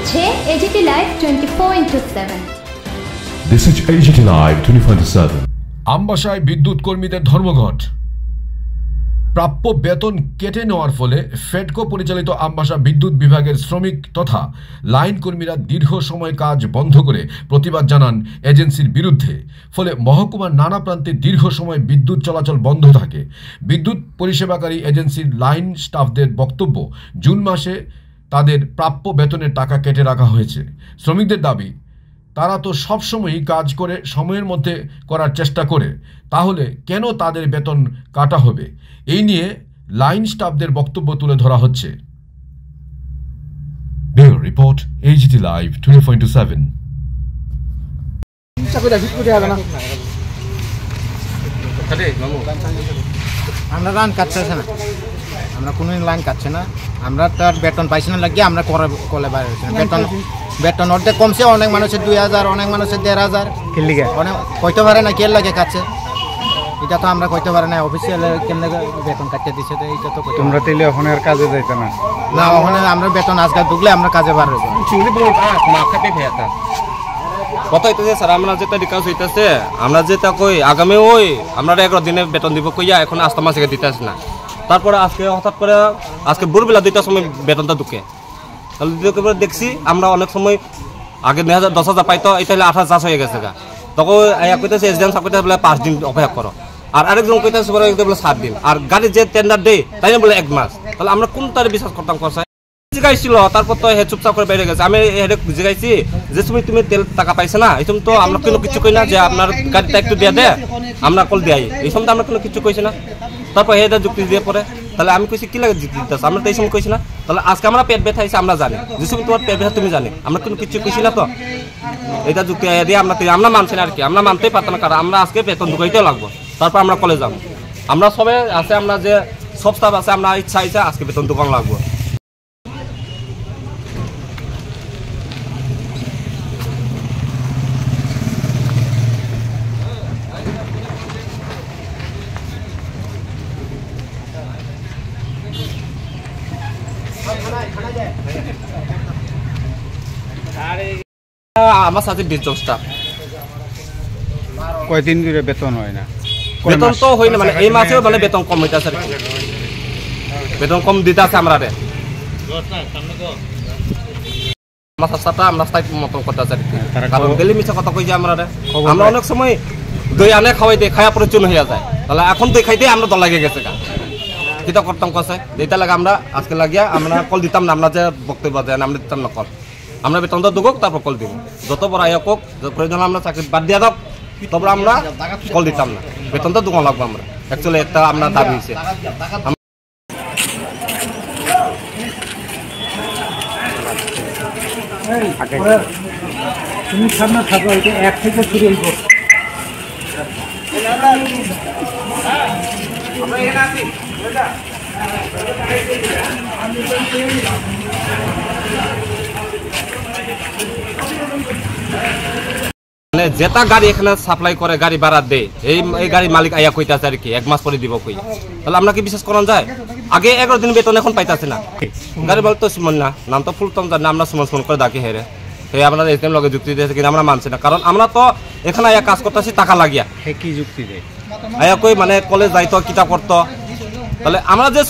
হচ্ছে AGT Live 24/7। This is AGT Live 24/7। আমবাসায় বিদ্যুৎ কর্মীদের ধর্মঘট। প্রাপ্য বেতন কেটে নেওয়ার ফলে ফেডকো পরিচালিত আমবাসা বিদ্যুৎ বিভাগের শ্রমিক তথা লাইন কর্মীরা দীর্ঘ সময় কাজ বন্ধ করে প্রতিবাদ জানান এজেন্সির বিরুদ্ধে। ফলে মহকুমার নানা প্রান্তে দীর্ঘ সময় বিদ্যুৎ চলাচল বন্ধ থাকে। বিদ্যুৎ পরিষেবাকারী এজেন্সির লাইন স্টাফদের বক্তব্য, জুন মাসে তাদের প্রাপ্য বেতনের টাকা কেটে রাখা হয়েছে। শ্রমিকদের দাবি, তারা তো সবসময়ই কাজ করে সময়ের মধ্যে করার চেষ্টা করে, তাহলে কেন তাদের বেতন কাটা হবে? এই নিয়ে লাইন স্টাফদের বক্তব্য তুলে ধরা হচ্ছে। Bureau report, AGT Live 24/7। আমরা লাইন কাটছে না, আমরা কোনো লাইন কাটছে না, আমরা তার বেতন পাইছি না লাগিয়ে আমরা কলে বাইরে বেতন অর্ধেক কমছে। অনেক মানুষের 2000, অনেক মানুষের 1500, অনেক কইতে পারে না কে লাগে কাটছে। এটা তো আমরা কইতে পারি না অফিসিয়াল কেমনে বেতন কাটতে দিচ্ছে। তো এইটা তো তোমরা তাইলে ওখানে আর কাজে যাইতে না? না, ওখানে আমরা বেতন আজকে ঢুকলে আমরা কাজে বার হইব। কত হইতেছে স্যার, আমরা যেটা কাজ হইতেছে, আমরা যেটা কই আগামী ওই আমরা 11 দিনে বেতন দিব কইয়া এখন আস্তে মাসে দিতে আসে না। তারপরে আজকে হঠাৎ করে আজকে ভোরবেলা 2টার সময় বেতনটা ঢুকে, তাহলে দেখছি আমরা অনেক সময় আগে 10,000 পাইতো, এটা হলে 18 চাষ হয়ে গেছে গা। তখন কইতেছে এসডিএম সাহেব কইতেছে বলে 5 দিন অপেক্ষা করো, আর আরেকজন কইতেছে বলে 7 দিন, আর গাড়ি যে টেন্ডার দেয় তাই বলে 1 মাস। তাহলে আমরা কোন তার বিশ্বাস করতাম? করছে জিগাইছিল, তারপর তো হে চুপচাপ করে বেড়ে গেছে। আমি হেডে জিগাইছি যে তুমি তেল টাকা পাইছে না, এই তো আমরা কোনো কিছু কই না যে আপনার গাড়িটা একটু দিয়ে দে, আমরা কল দিই, এই সময় আমরা কোনো কিছু কইছি না। তারপর হেডে যুক্তি দিয়ে পরে, তাহলে আমি কইছি কি লাগে যুক্তি দিতেছ, আমরা তো এই সময় কইছি না। তাহলে আজকে আমরা পেট ব্যথা হয়েছে আমরা জানি, যে সময় তোমার পেট ব্যথা তুমি জানি, আমরা কোনো কিছু কইছি না। তো এটা যুক্তি দিয়ে আমরা মানছি না আর কি, আমরা মানতেই পারতাম না, কারণ আমরা আজকে বেতন ঢুকাইতেও লাগবো। তারপর আমরা কলেজ যাবো, আমরা সবাই আছে, আমরা যে সব স্টাফ আছে, আমরা ইচ্ছা হয়েছে আজকে বেতন ঢুকানো লাগবো। আমার সাথে 20 জন স্টাফ। কয়দিন ধরে বেতন হয় না? বেতন তো হয় না, মানে এই মাসেও মানে বেতন কম হইতাছে আর কি, বেতন কম দিতেছে আমরা রে। আমার সাথে আমরা স্থায়ী মতন করতেছে আর কি, কারণ গেলি মিছা কথা কই যে আমরা রে, আমরা অনেক সময় দই আনে খাওয়াই দেয়, খায়া পরে চুন হইয়া যায়। তাহলে এখন দই খাইতে আমরা দল লাগে গেছে গা, যেটা করতাম কছে যেটা লাগে আমরা আজকে লাগিয়া আমরা কল দিতাম না, আমরা যে বক্তব্য দেন আমরা দিতাম না কল, আমরা বেতনটা দুগোক তারপর কল দিব। যত বড় আয় হোক, প্রয়োজন আমরা চাকরি বাদ দিয়া দাও, তবে আমরা কল দিতাম না, বেতনটা দোকান লাগবো। আমরা অ্যাকচুয়ালি একটা আমরা দাবি হয়েছে। তুমি সামনে থাকো, এক থেকে শুরু হইব। মানে যেটা গাড়ি এখানে সাপ্লাই করে, গাড়ি ভাড়া দেয়, এই গাড়ি মালিক আইয়া কইতাছে আর কি 1 মাস পরে দিব কই। তাহলে আমরা কি বিশ্বাস করা যায়? আগে 11 দিন বেতন এখন পাইতাছে না। গাড়ি বল তো সুমন না, নাম তো ফুলতম জানি, আমরা সুমন করে ডাকি হেরে, এই আপনার এসএম লগে যুক্তি দিয়েছে কিন্তু আমরা মানছি না, কারণ আমরা তো এখানে আইয়া কাজ করতেছি টাকা লাগিয়া। কি যুক্তি দেয়? আইয়া কই মানে কলেজ যাইতো, কিতা করতো, তাহলে আমরা যে